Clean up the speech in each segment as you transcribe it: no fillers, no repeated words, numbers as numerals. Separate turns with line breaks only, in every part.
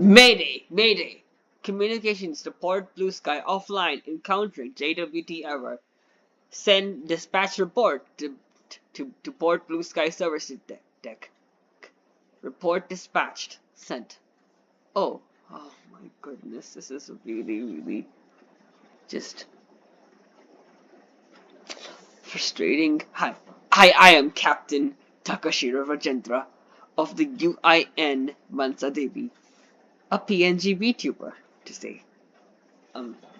Mayday! Mayday! Communications to Port BlueSky offline, encountering JWT error. Send dispatch report to Port BlueSky services deck. Report dispatched. Sent. Oh my goodness, this is really just frustrating. Hi, I am Captain Takashiro Rajendra of the UIN Mansadevi, a PNG VTuber to say.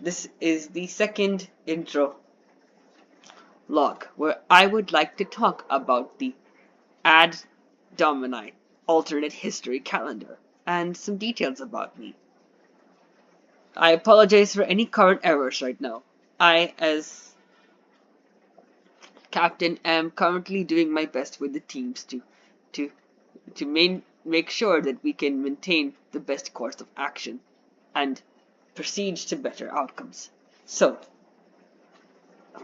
This is the second intro log where I would like to talk about the Ad Domini alternate history calendar and some details about me. I apologize for any current errors right now. I, as captain, am currently doing my best with the teams to make sure that we can maintain the best course of action and proceed to better outcomes. So,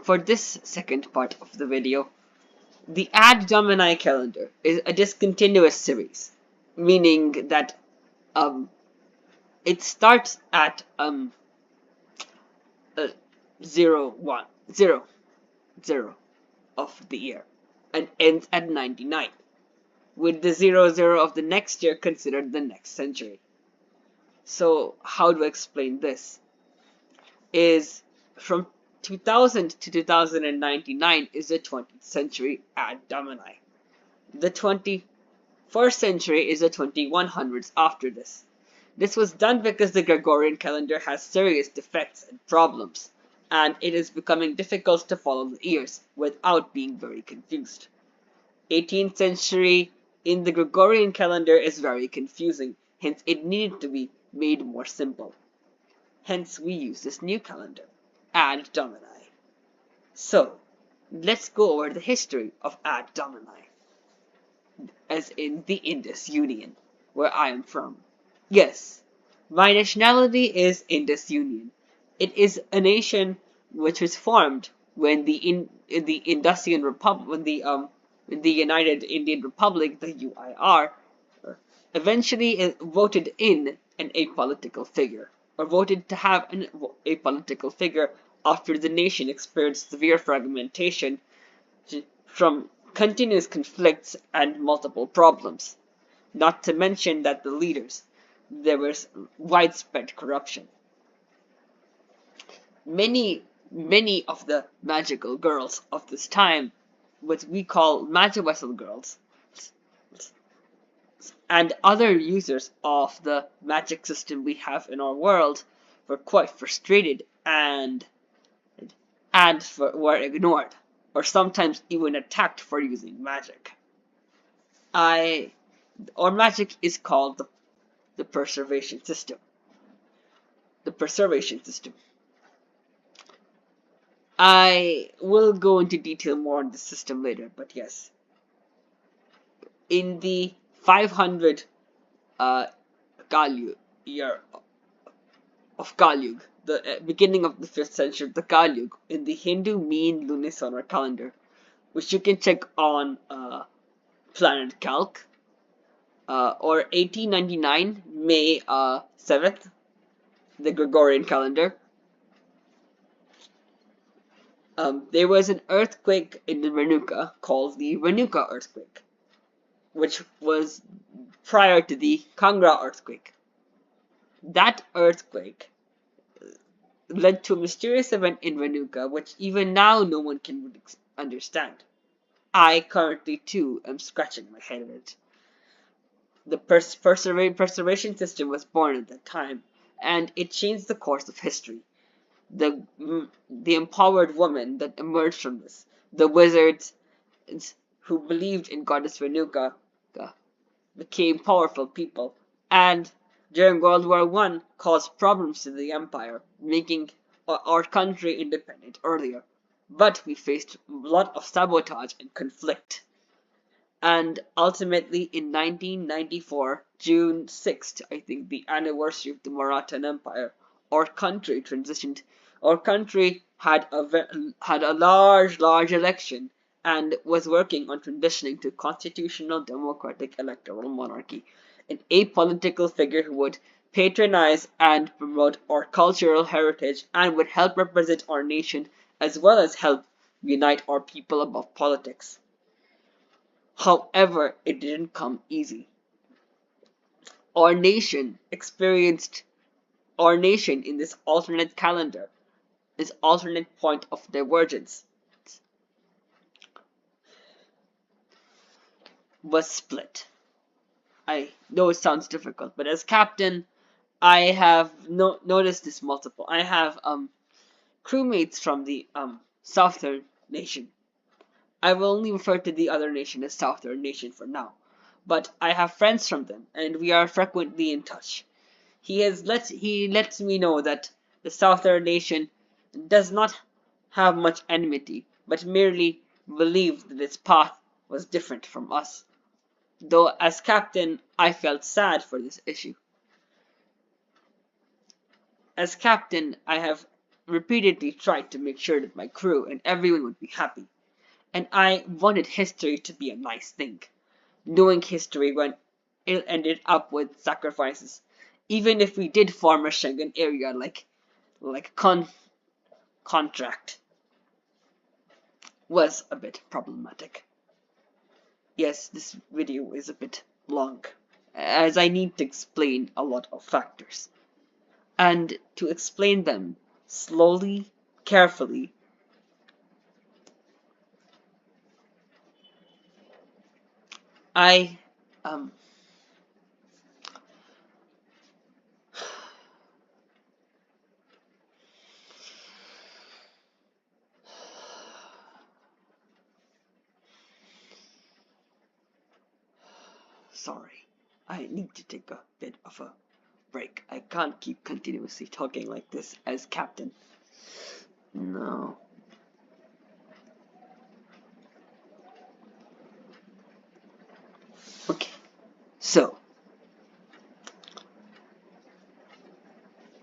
for this second part of the video, the Ad Domini calendar is a discontinuous series, meaning that it starts at 0, 1, 0, 0 of the year and ends at 99, with the 0, 0 of the next year considered the next century. So how to explain this is from 2000 to 2099 is the 20th century Ad Domini. The 21st century is the 2100s after this. This was done because the Gregorian calendar has serious defects and problems, and it is becoming difficult to follow the years without being very confused. 18th century in the Gregorian calendar is very confusing, hence it needed to be made more simple. Hence we use this new calendar, Ad Domini. So, let's go over the history of Ad Domini, as in the Indus Union, where I am from. Yes, my nationality is Indus Union. It is a nation which was formed when the Industrian Republic, when the United Indian Republic, the UIR, eventually voted in an apolitical figure, or voted to have an apolitical figure after the nation experienced severe fragmentation from continuous conflicts and multiple problems. Not to mention that the leaders, there was widespread corruption. Many of the magical girls of this time, what we call magic vessel girls, and other users of the magic system we have in our world, were quite frustrated and were ignored, or sometimes even attacked for using magic. Our magic is called the preservation system. The preservation system. I will go into detail more on the system later, but yes. In the 500 year of Kalyug, the beginning of the 5th century of the Kalyug, in the Hindu mean lunisolar calendar, which you can check on Planet Calc, or 1899 May 7th, the Gregorian calendar. There was an earthquake in the Renuka called the Renuka earthquake, which was prior to the Kangra earthquake. That earthquake led to a mysterious event in Renuka, which even now no one can understand. I currently too am scratching my head at it. The preservation system was born at that time, and it changed the course of history. The empowered woman that emerged from this, the wizards who believed in goddess Renuka, became powerful people, and during World War I caused problems to the empire, making our country independent earlier. But we faced a lot of sabotage and conflict. And ultimately in 1994, June 6th, I think, the anniversary of the Maratha Empire, our country transitioned. Our country had a large election and was working on transitioning to constitutional democratic electoral monarchy. An apolitical figure who would patronize and promote our cultural heritage, and would help represent our nation as well as help unite our people above politics. However, it didn't come easy. Our nation experienced our nation in this alternate calendar, this alternate point of divergence, was split. I know it sounds difficult, but as captain, I have noticed this multiple. I have crewmates from the southern nation. I will only refer to the other nation as southern nation for now, but I have friends from them, and we are frequently in touch. He lets me know that the southern nation does not have much enmity, but merely believed that its path was different from us. Though as captain, I felt sad for this issue. As captain, I have repeatedly tried to make sure that my crew and everyone would be happy, and I wanted history to be a nice thing. Knowing history when it ended up with sacrifices, even if we did form a Schengen area like contract, was a bit problematic. Yes, this video is a bit long, as I need to explain a lot of factors. And to explain them slowly, carefully, I sorry, I need to take a bit of a break. I can't keep continuously talking like this as captain. No. Okay, so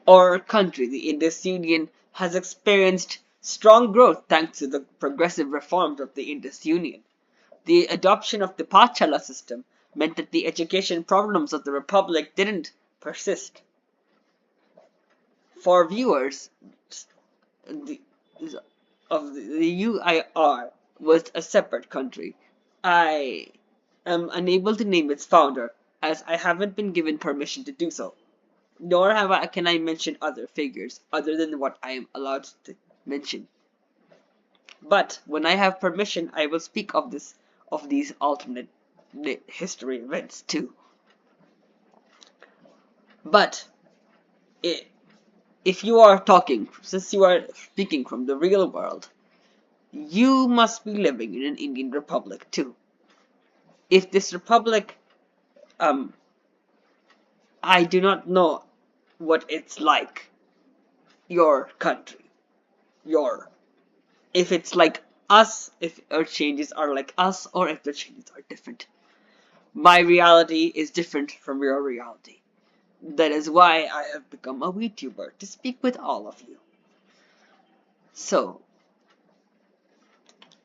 our country, the Indus Union, has experienced strong growth thanks to the progressive reforms of the Indus Union. The adoption of the Pachala system meant that the education problems of the Republic didn't persist. For viewers, the, the UIR was a separate country. I am unable to name its founder, as I haven't been given permission to do so. Nor can I mention other figures other than what I am allowed to mention. But when I have permission, I will speak of these alternate history events too. But if you are talking, since you are speaking from the real world, you must be living in an Indian republic too. If this republic, I do not know what it's like, your country, if it's like us, if our changes are like us, or if the changes are different. My reality is different from your reality. That is why I have become a VTuber, to speak with all of you. So,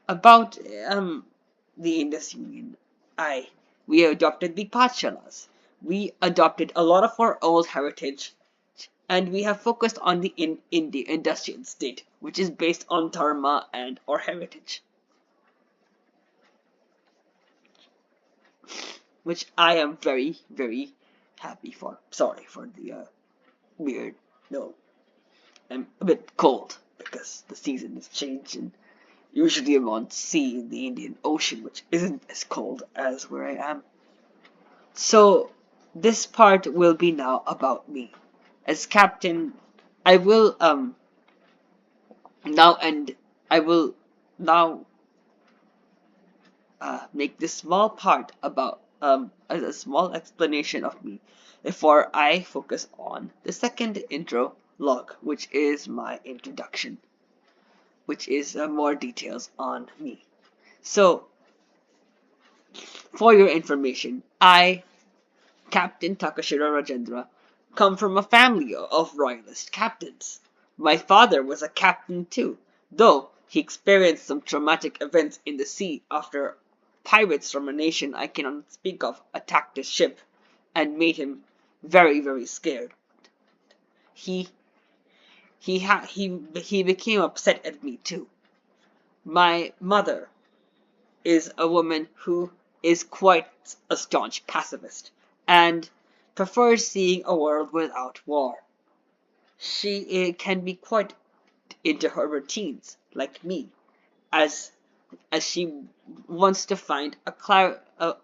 about the Indus Union, we adopted the Pachalas. We adopted a lot of our old heritage, and we have focused on the Industrial state, which is based on dharma and our heritage, which I am very, very happy for. Sorry for the weird. No, I'm a bit cold because the season has changed, and usually I'm on sea in the Indian Ocean, which isn't as cold as where I am. So this part will be now about me. As captain, I will now and I will now make this small part about as a small explanation of me before I focus on the second intro log, which is my introduction, which is more details on me. So, for your information, I, Captain Takashiro Rajendra, come from a family of royalist captains. My father was a captain too, though he experienced some traumatic events in the sea after pirates from a nation I cannot speak of attacked his ship and made him very, very scared. He he became upset at me too. My mother is a woman who is quite a staunch pacifist and prefers seeing a world without war. She can be quite into her routines, like me, as she wants to find a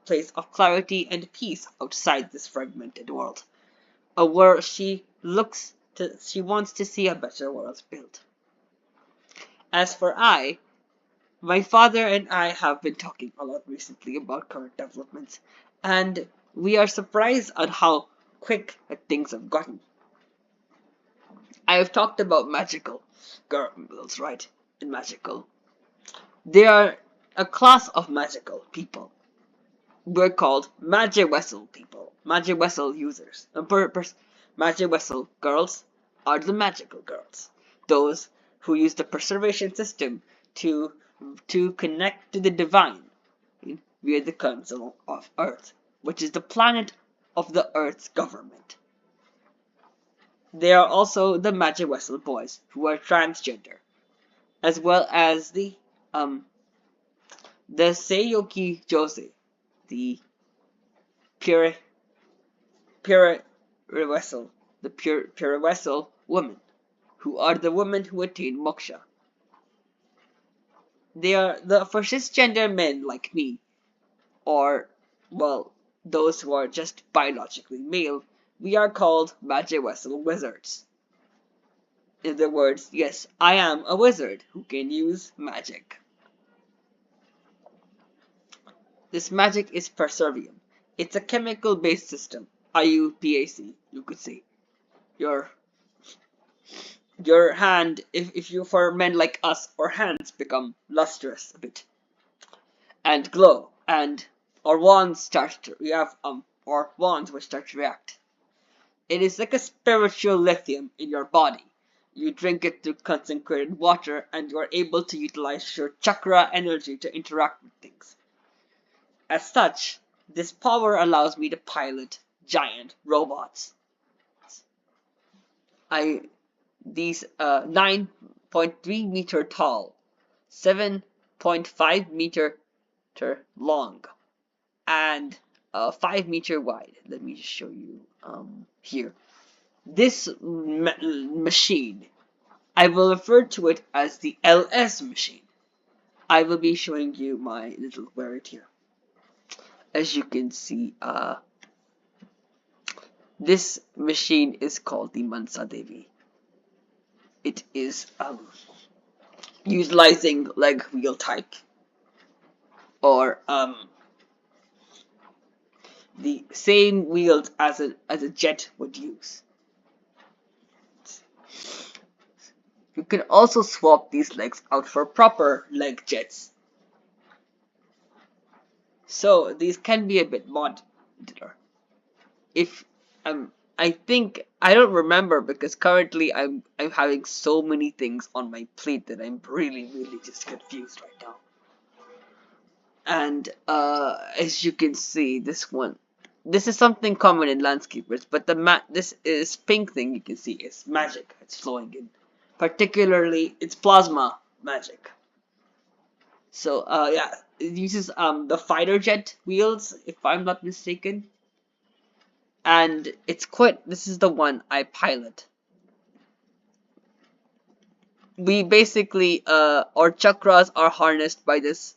place of clarity and peace outside this fragmented world, a world she wants to see a better world built. As for my father and I have been talking a lot recently about current developments, and we are surprised at how quick things have gotten. I have talked about magical girls, right? In magical. They are a class of magical people. We're called magic vessel people, magic vessel users. Magic vessel girls are the magical girls, those who use the preservation system to connect to the divine via the Council of Earth, which is the planet of the Earth's government. They are also the magic vessel boys, who are transgender, as well as the Seiyoki Jose, the pure pure vessel, the pure vessel women, who are the women who attain moksha. They are for cisgender men like me, or well, those who are just biologically male. We are called magic vessel wizards. In other words, yes, I am a wizard who can use magic. This magic is perservium. It's a chemical-based system. IUPAC, you could say. Your hand, if you for men like us, our hands become lustrous a bit and glow, and our wands start to our wands will start to react. It is like a spiritual lithium in your body. You drink it through concentrated water, and you are able to utilize your chakra energy to interact with things. As such, this power allows me to pilot giant robots. These 9.3 meter tall, 7.5 meter long, and 5 meter wide. Let me just show you here. This machine, I will refer to it as the LS machine. I will be showing you my little word here. As you can see, this machine is called the Mansadevi. It is utilizing leg wheel type, or the same wheels as a jet would use. You can also swap these legs out for proper leg jets. So these can be a bit modular. If I think I don't remember, because currently I'm having so many things on my plate that I'm really just confused right now. And as you can see, this is something common in landscapers, but this is pink thing you can see is magic. It's flowing in, particularly it's plasma magic. So yeah, it uses the fighter jet wheels, if I'm not mistaken. And this is the one I pilot. We basically, our chakras are harnessed by this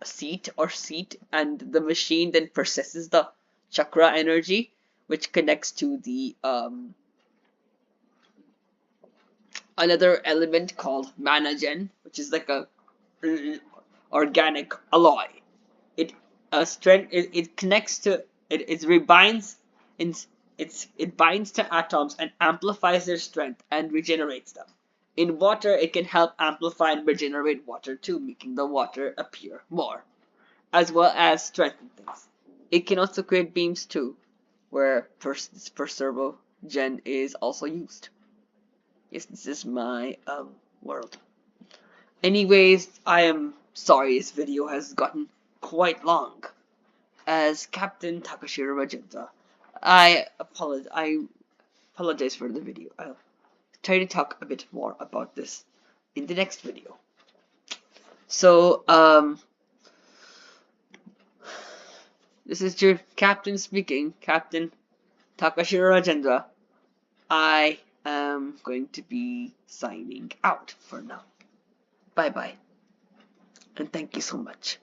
seat, and the machine then processes the chakra energy, which connects to the, another element called managen, which is like a organic alloy. It connects to it rebinds it binds to atoms and amplifies their strength and regenerates them. In water, it can help amplify and regenerate water too, making the water appear more, as well as strengthen things. It can also create beams too, where this Perservo gen is also used. Yes, this is my world. Anyways, I am sorry this video has gotten quite long. As Captain Takashiro Rajendra, I apologize for the video. I'll try to talk a bit more about this in the next video. So, this is your captain speaking, Captain Takashiro Rajendra. I am going to be signing out for now. Bye bye. And thank you so much.